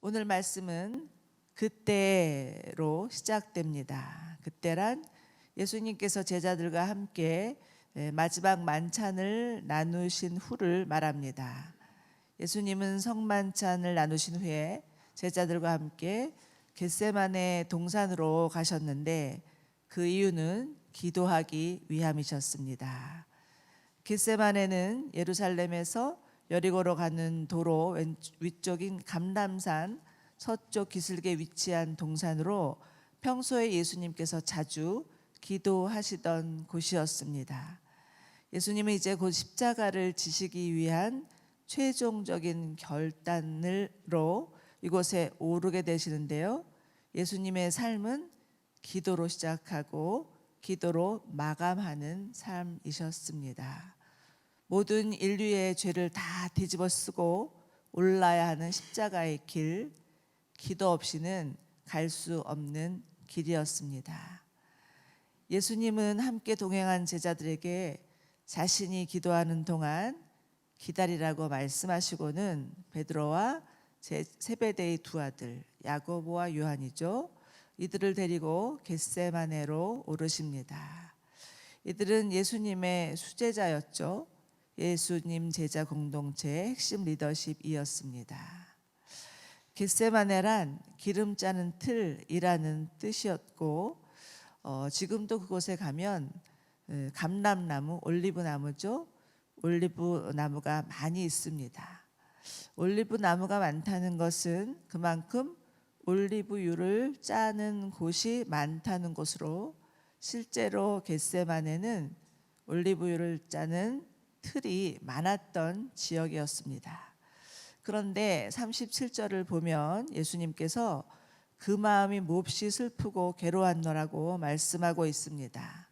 오늘 말씀은 그때로 시작됩니다. 그때란 예수님께서 제자들과 함께 마지막 만찬을 나누신 후를 말합니다. 예수님은 성만찬을 나누신 후에 제자들과 함께 겟세마네 동산으로 가셨는데 그 이유는 기도하기 위함이셨습니다. 겟세마네는 예루살렘에서 여리고로 가는 도로 위쪽인 감람산 서쪽 기슭에 위치한 동산으로 평소에 예수님께서 자주 기도하시던 곳이었습니다. 예수님은 이제 곧 십자가를 지시기 위한 최종적인 결단으로 이곳에 오르게 되시는데요. 예수님의 삶은 기도로 시작하고 기도로 마감하는 삶이셨습니다. 모든 인류의 죄를 다 뒤집어 쓰고 올라야 하는 십자가의 길, 기도 없이는 갈 수 없는 길이었습니다. 예수님은 함께 동행한 제자들에게 자신이 기도하는 동안 기다리라고 말씀하시고는 베드로와 세베대의 두 아들 야고보와 요한이죠. 이들을 데리고 겟세마네로 오르십니다. 이들은 예수님의 수제자였죠. 예수님 제자 공동체의 핵심 리더십이었습니다. 겟세마네란 기름 짜는 틀이라는 뜻이었고 지금도 그곳에 가면 감람나무, 올리브나무죠. 올리브나무가 많이 있습니다. 올리브나무가 많다는 것은 그만큼 올리브유를 짜는 곳이 많다는 것으로 실제로 겟세마네는 올리브유를 짜는 틀이 많았던 지역이었습니다. 그런데 37절을 보면 예수님께서 그 마음이 몹시 슬프고 괴로웠노라고 말씀하고 있습니다.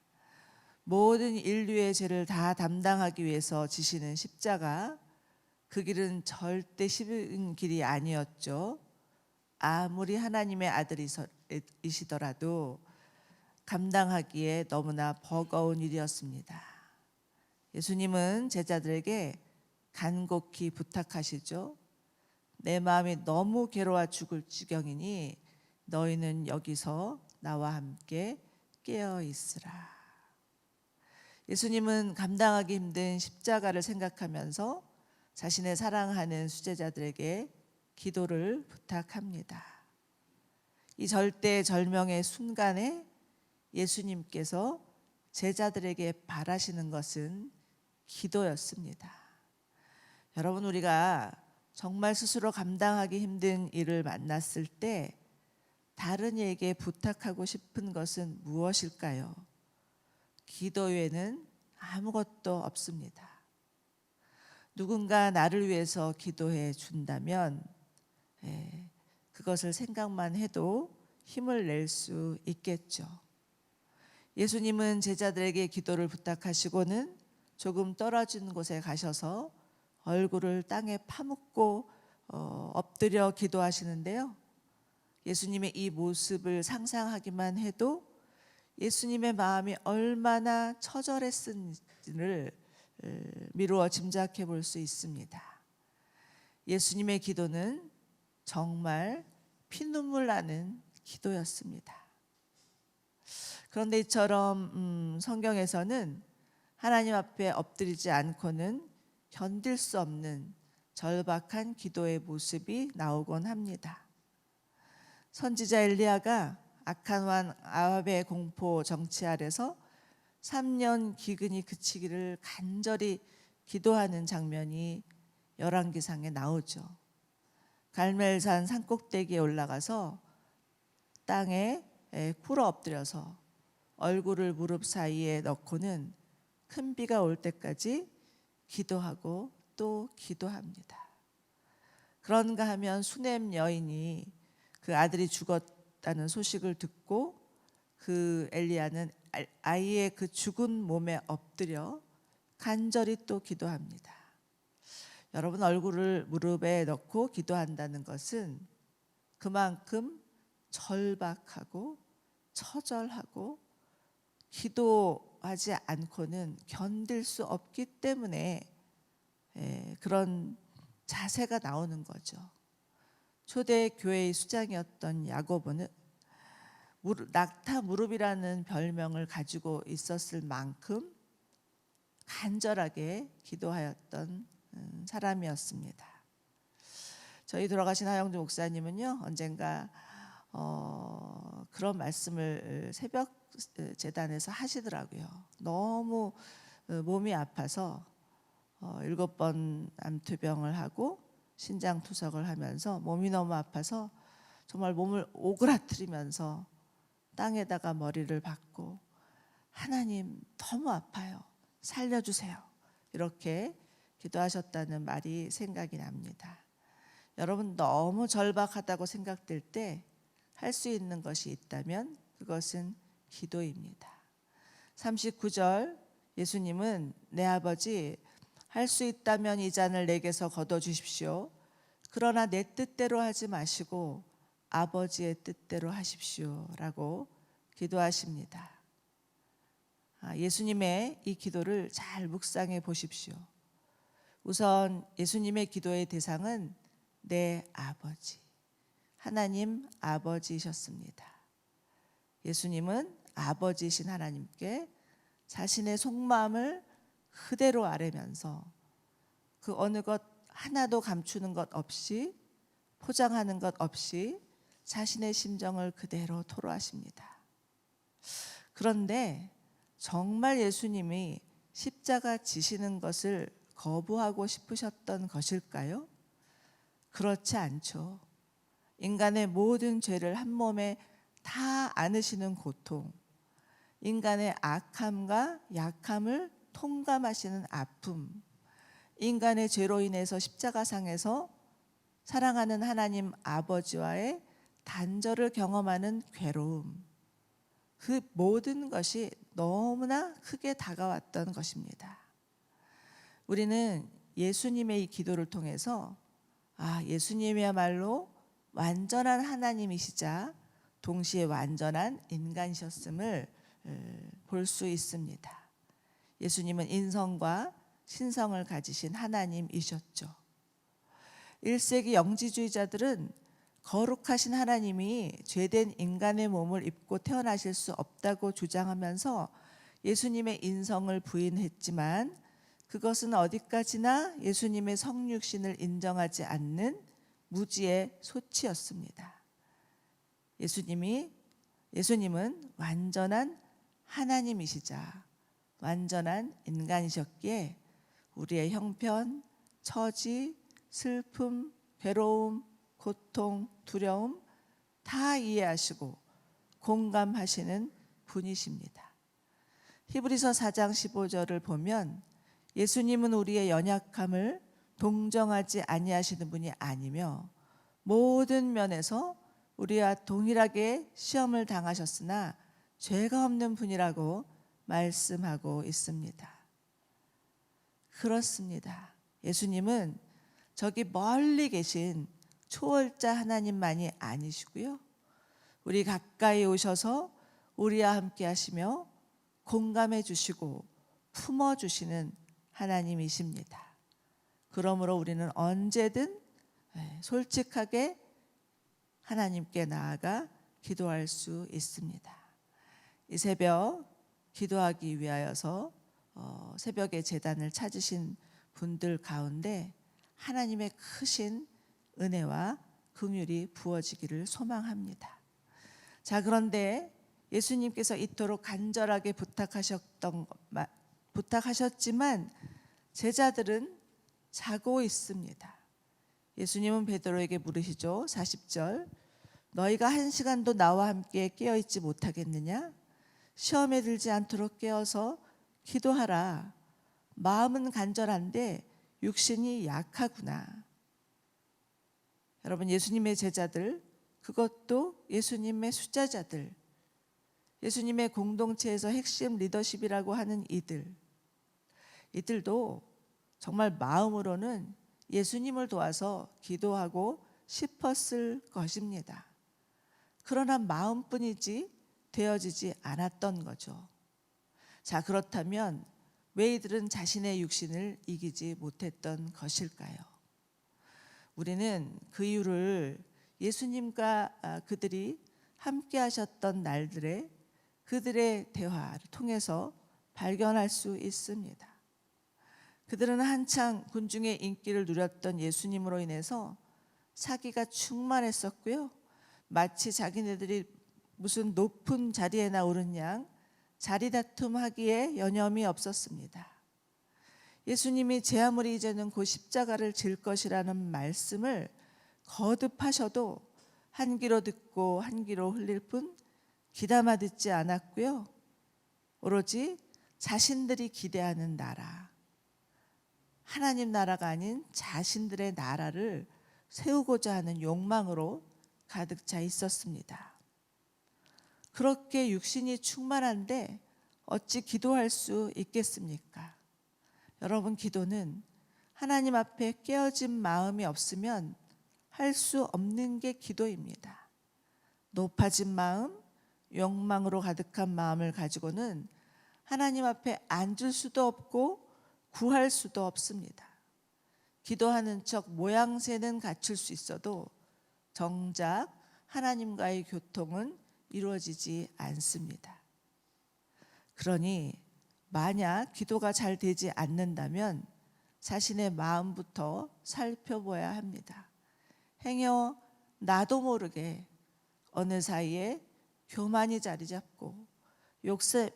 모든 인류의 죄를 다 담당하기 위해서 지시는 십자가, 그 길은 절대 쉬운 길이 아니었죠. 아무리 하나님의 아들이시더라도 감당하기에 너무나 버거운 일이었습니다. 예수님은 제자들에게 간곡히 부탁하시죠. 내 마음이 너무 괴로워 죽을 지경이니 너희는 여기서 나와 함께 깨어 있으라. 예수님은 감당하기 힘든 십자가를 생각하면서 자신의 사랑하는 수제자들에게 기도를 부탁합니다. 이 절대절명의 순간에 예수님께서 제자들에게 바라시는 것은 기도였습니다. 여러분, 우리가 정말 스스로 감당하기 힘든 일을 만났을 때 다른 이에게 부탁하고 싶은 것은 무엇일까요? 기도 외에는 아무것도 없습니다. 누군가 나를 위해서 기도해 준다면 그것을 생각만 해도 힘을 낼 수 있겠죠. 예수님은 제자들에게 기도를 부탁하시고는 조금 떨어진 곳에 가셔서 얼굴을 땅에 파묻고 엎드려 기도하시는데요. 예수님의 이 모습을 상상하기만 해도 예수님의 마음이 얼마나 처절했는지를 미루어 짐작해 볼 수 있습니다. 예수님의 기도는 정말 피눈물 나는 기도였습니다. 그런데 이처럼 성경에서는 하나님 앞에 엎드리지 않고는 견딜 수 없는 절박한 기도의 모습이 나오곤 합니다. 선지자 엘리야가 악한 왕 아합의 공포 정치 아래서 3년 기근이 그치기를 간절히 기도하는 장면이 열왕기상에 나오죠. 갈멜산 산꼭대기에 올라가서 땅에 꿇어 엎드려서 얼굴을 무릎 사이에 넣고는 큰 비가 올 때까지 기도하고 또 기도합니다. 그런가 하면 수넴 여인이 그 아들이 죽었다는 소식을 듣고 그 엘리야는 아이의 그 죽은 몸에 엎드려 간절히 또 기도합니다. 여러분, 얼굴을 무릎에 넣고 기도한다는 것은 그만큼 절박하고 처절하고 기도하지 않고는 견딜 수 없기 때문에 그런 자세가 나오는 거죠. 초대 교회의 수장이었던 야고보는 낙타 무릎이라는 별명을 가지고 있었을 만큼 간절하게 기도하였던 사람이었습니다. 저희 돌아가신 하영주 목사님은요, 언젠가 그런 말씀을 새벽 재단에서 하시더라고요. 너무 몸이 아파서 7번 암투병을 하고 신장 투석을 하면서 몸이 너무 아파서 정말 몸을 오그라뜨리면서 땅에다가 머리를 박고, 하나님 너무 아파요, 살려주세요, 이렇게 기도하셨다는 말이 생각이 납니다. 여러분, 너무 절박하다고 생각될 때 할 수 있는 것이 있다면 그것은 기도입니다. 39절, 예수님은 내 아버지, 할 수 있다면 이 잔을 내게서 거둬주십시오. 그러나 내 뜻대로 하지 마시고 아버지의 뜻대로 하십시오 라고 기도하십니다. 예수님의 이 기도를 잘 묵상해 보십시오. 우선 예수님의 기도의 대상은 내 아버지, 하나님 아버지이셨습니다. 예수님은 아버지이신 하나님께 자신의 속마음을 그대로 아뢰면서 그 어느 것 하나도 감추는 것 없이, 포장하는 것 없이 자신의 심정을 그대로 토로하십니다. 그런데 정말 예수님이 십자가 지시는 것을 거부하고 싶으셨던 것일까요? 그렇지 않죠. 인간의 모든 죄를 한 몸에 다 안으시는 고통, 인간의 악함과 약함을 통감하시는 아픔, 인간의 죄로 인해서 십자가상에서 사랑하는 하나님 아버지와의 단절을 경험하는 괴로움, 그 모든 것이 너무나 크게 다가왔던 것입니다. 우리는 예수님의 이 기도를 통해서 예수님이야말로 완전한 하나님이시자 동시에 완전한 인간이셨음을 볼 수 있습니다. 예수님은 인성과 신성을 가지신 하나님이셨죠. 1세기 영지주의자들은 거룩하신 하나님이 죄된 인간의 몸을 입고 태어나실 수 없다고 주장하면서 예수님의 인성을 부인했지만, 그것은 어디까지나 예수님의 성육신을 인정하지 않는 무지의 소치였습니다. 예수님은 완전한 하나님이시자 완전한 인간이셨기에 우리의 형편, 처지, 슬픔, 괴로움, 고통, 두려움 다 이해하시고 공감하시는 분이십니다. 히브리서 4장 15절을 보면 예수님은 우리의 연약함을 동정하지 아니하시는 분이 아니며 모든 면에서 우리와 동일하게 시험을 당하셨으나 죄가 없는 분이라고 말씀하고 있습니다. 그렇습니다. 예수님은 저기 멀리 계신 초월자 하나님만이 아니시고요, 우리 가까이 오셔서 우리와 함께 하시며 공감해 주시고 품어 주시는 하나님이십니다. 그러므로 우리는 언제든 솔직하게 하나님께 나아가 기도할 수 있습니다. 이 새벽 기도하기 위하여서 새벽에 제단을 찾으신 분들 가운데 하나님의 크신 은혜와 긍휼이 부어지기를 소망합니다. 자, 그런데 예수님께서 이토록 간절하게 부탁하셨지만 제자들은 자고 있습니다. 예수님은 베드로에게 물으시죠. 40절, 너희가 1시간도 나와 함께 깨어있지 못하겠느냐? 시험에 들지 않도록 깨어서 기도하라. 마음은 간절한데 육신이 약하구나. 여러분, 예수님의 제자들, 그것도 예수님의 수자자들, 예수님의 공동체에서 핵심 리더십이라고 하는 이들도 정말 마음으로는 예수님을 도와서 기도하고 싶었을 것입니다. 그러나 마음뿐이지 되어지지 않았던 거죠. 자, 그렇다면 왜 이들은 자신의 육신을 이기지 못했던 것일까요? 우리는 그 이유를 예수님과 그들이 함께 하셨던 날들에 그들의 대화를 통해서 발견할 수 있습니다. 그들은 한창 군중의 인기를 누렸던 예수님으로 인해서 사기가 충만했었고요. 마치 자기네들이 무슨 높은 자리에나 오른 양 자리다툼하기에 여념이 없었습니다. 예수님이 제 아무리 이제는 곧 십자가를 질 것이라는 말씀을 거듭하셔도 한 귀로 듣고 한 귀로 흘릴 뿐 귀담아 듣지 않았고요. 오로지 자신들이 기대하는 나라, 하나님 나라가 아닌 자신들의 나라를 세우고자 하는 욕망으로 가득 차 있었습니다. 그렇게 육신이 충만한데 어찌 기도할 수 있겠습니까? 여러분, 기도는 하나님 앞에 깨어진 마음이 없으면 할 수 없는 게 기도입니다. 높아진 마음, 욕망으로 가득한 마음을 가지고는 하나님 앞에 앉을 수도 없고 구할 수도 없습니다. 기도하는 척 모양새는 갖출 수 있어도 정작 하나님과의 교통은 이루어지지 않습니다. 그러니 만약 기도가 잘 되지 않는다면 자신의 마음부터 살펴봐야 합니다. 행여 나도 모르게 어느 사이에 교만이 자리 잡고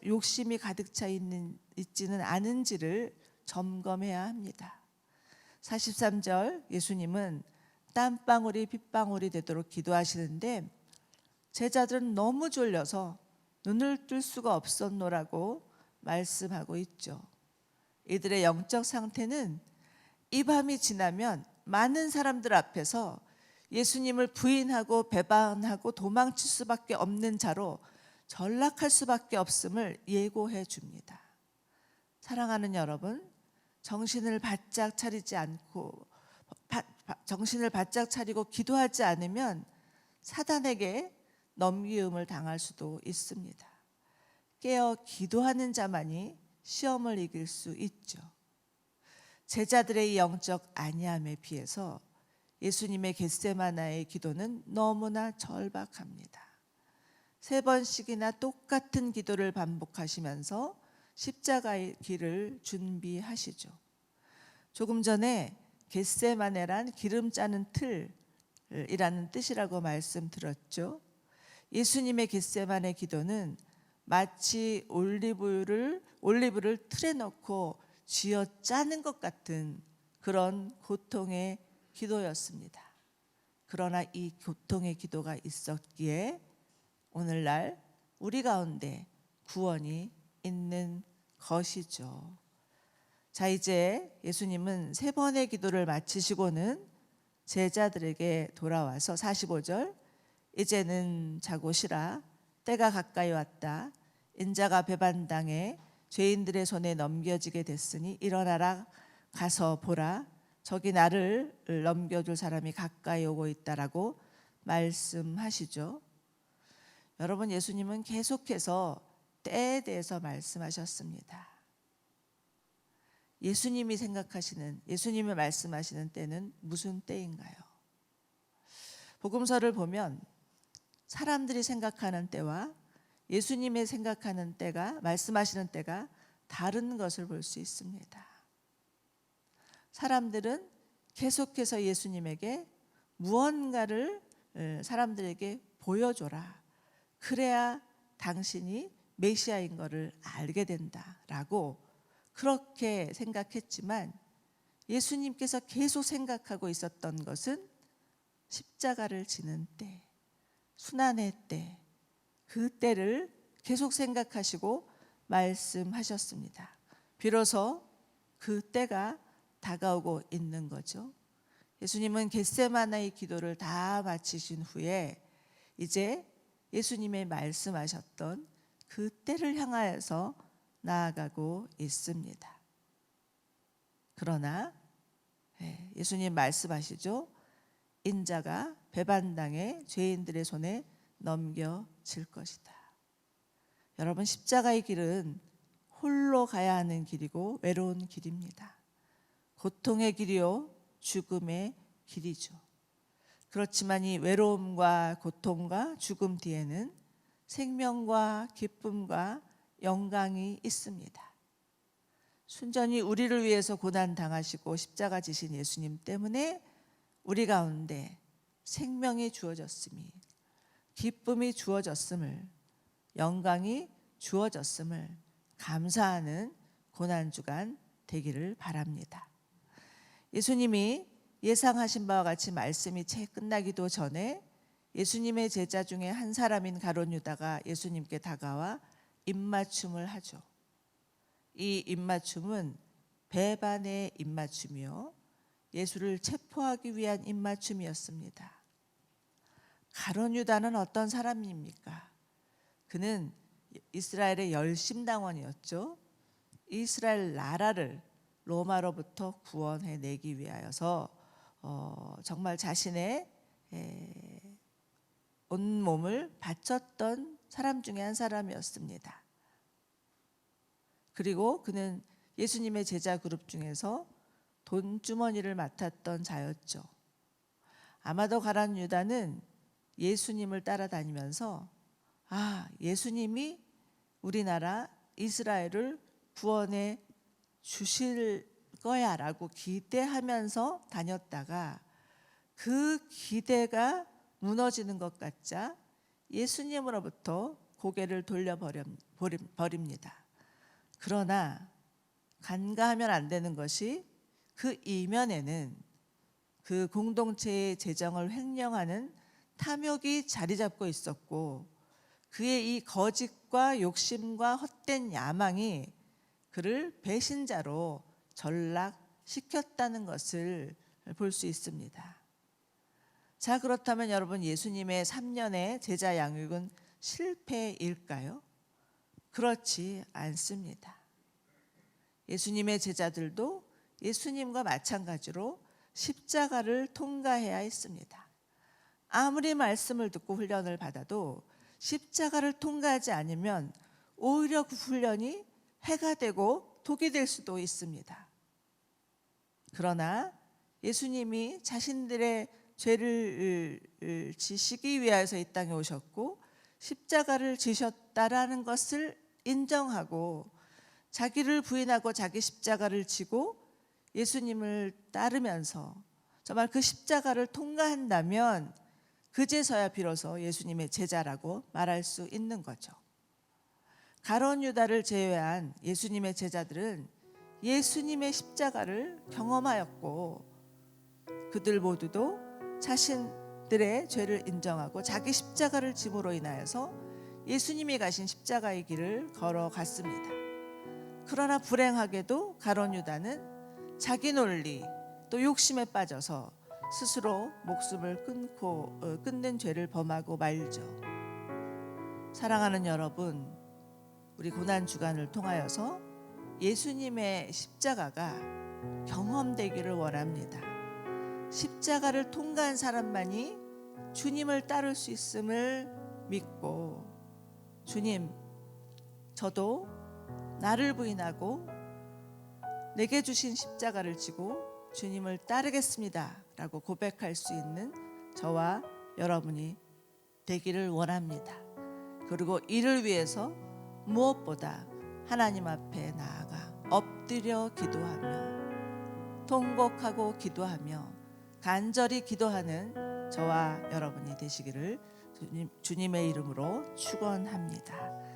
욕심이 가득 차 있지는 않은지를 점검해야 합니다. 43절 예수님은 땀방울이 핏방울이 되도록 기도하시는데 제자들은 너무 졸려서 눈을 뜰 수가 없었노라고 말씀하고 있죠. 이들의 영적 상태는 이 밤이 지나면 많은 사람들 앞에서 예수님을 부인하고 배반하고 도망칠 수밖에 없는 자로 전락할 수밖에 없음을 예고해 줍니다. 사랑하는 여러분, 정신을 바짝 차리고 기도하지 않으면 사단에게 넘기움을 당할 수도 있습니다. 깨어 기도하는 자만이 시험을 이길 수 있죠. 제자들의 영적 안이함에 비해서 예수님의 겟세마나의 기도는 너무나 절박합니다. 3번씩이나 똑같은 기도를 반복하시면서 십자가의 길을 준비하시죠. 조금 전에 겟세마네란 기름 짜는 틀이라는 뜻이라고 말씀드렸죠. 예수님의 겟세마네 기도는 마치 올리브를 틀에 넣고 쥐어 짜는 것 같은 그런 고통의 기도였습니다. 그러나 이 고통의 기도가 있었기에 오늘날 우리 가운데 구원이 있는 것이죠. 자, 이제 예수님은 3번의 기도를 마치시고는 제자들에게 돌아와서 45절 이제는 자고 쉬라 때가 가까이 왔다 인자가 배반당해 죄인들의 손에 넘겨지게 됐으니 일어나라 가서 보라 저기 나를 넘겨줄 사람이 가까이 오고 있다라고 말씀하시죠. 여러분, 예수님은 계속해서 때에 대해서 말씀하셨습니다. 예수님이 말씀하시는 때는 무슨 때인가요? 복음서를 보면 사람들이 생각하는 때와 예수님의 생각하는 때가 말씀하시는 때가 다른 것을 볼 수 있습니다. 사람들은 계속해서 예수님에게 무언가를 사람들에게 보여줘라. 그래야 당신이 메시아인 것을 알게 된다라고 그렇게 생각했지만 예수님께서 계속 생각하고 있었던 것은 십자가를 지는 때, 순환의 때, 그 때를 계속 생각하시고 말씀하셨습니다. 비로소 그 때가 다가오고 있는 거죠. 예수님은 겟세마나의 기도를 다 마치신 후에 이제 예수님의 말씀하셨던 그 때를 향하여서 나아가고 있습니다. 그러나 예수님 말씀하시죠. 인자가 배반당해 죄인들의 손에 넘겨질 것이다. 여러분, 십자가의 길은 홀로 가야 하는 길이고 외로운 길입니다. 고통의 길이요 죽음의 길이죠. 그렇지만 이 외로움과 고통과 죽음 뒤에는 생명과 기쁨과 영광이 있습니다. 순전히 우리를 위해서 고난 당하시고 십자가 지신 예수님 때문에 우리 가운데 생명이 주어졌음이, 기쁨이 주어졌음을, 영광이 주어졌음을 감사하는 고난주간 되기를 바랍니다. 예수님이 예상하신 바와 같이 말씀이 채 끝나기도 전에 예수님의 제자 중에 한 사람인 가룟 유다가 예수님께 다가와 입맞춤을 하죠. 이 입맞춤은 배반의 입맞춤이요, 예수를 체포하기 위한 입맞춤이었습니다. 가룟 유다는 어떤 사람입니까? 그는 이스라엘의 열심당원이었죠. 이스라엘 나라를 로마로부터 구원해내기 위하여서 정말 자신의 온몸을 바쳤던 사람 중에 한 사람이었습니다. 그리고 그는 예수님의 제자 그룹 중에서 돈주머니를 맡았던 자였죠. 아마도 가룟 유다는 예수님을 따라다니면서 예수님이 우리나라 이스라엘을 구원해 주실 거야 라고 기대하면서 다녔다가 그 기대가 무너지는 것 같자 예수님으로부터 고개를 돌려버립니다. 그러나 간과하면 안 되는 것이 그 이면에는 그 공동체의 재정을 횡령하는 탐욕이 자리 잡고 있었고, 그의 이 거짓과 욕심과 헛된 야망이 그를 배신자로 전락시켰다는 것을 볼 수 있습니다. 자, 그렇다면 여러분, 예수님의 3년의 제자 양육은 실패일까요? 그렇지 않습니다. 예수님의 제자들도 예수님과 마찬가지로 십자가를 통과해야 했습니다. 아무리 말씀을 듣고 훈련을 받아도 십자가를 통과하지 않으면 오히려 그 훈련이 해가 되고 독이 될 수도 있습니다. 그러나 예수님이 자신들의 죄를 지시기 위하여서 이 땅에 오셨고 십자가를 지셨다라는 것을 인정하고 자기를 부인하고 자기 십자가를 지고 예수님을 따르면서 정말 그 십자가를 통과한다면 그제서야 비로소 예수님의 제자라고 말할 수 있는 거죠. 가룟 유다를 제외한 예수님의 제자들은 예수님의 십자가를 경험하였고 그들 모두도 자신들의 죄를 인정하고 자기 십자가를 짐으로 인하여서 예수님이 가신 십자가의 길을 걸어갔습니다. 그러나 불행하게도 가룟 유다는 자기 논리 또 욕심에 빠져서 스스로 목숨을 끊는 죄를 범하고 말죠. 사랑하는 여러분, 우리 고난 주간을 통하여서 예수님의 십자가가 경험되기를 원합니다. 십자가를 통과한 사람만이 주님을 따를 수 있음을 믿고, 주님, 저도 나를 부인하고 내게 주신 십자가를 지고 주님을 따르겠습니다 라고 고백할 수 있는 저와 여러분이 되기를 원합니다. 그리고 이를 위해서 무엇보다 하나님 앞에 나아가 엎드려 기도하며 통곡하고 기도하며 간절히 기도하는 저와 여러분이 되시기를 주님의 이름으로 축원합니다.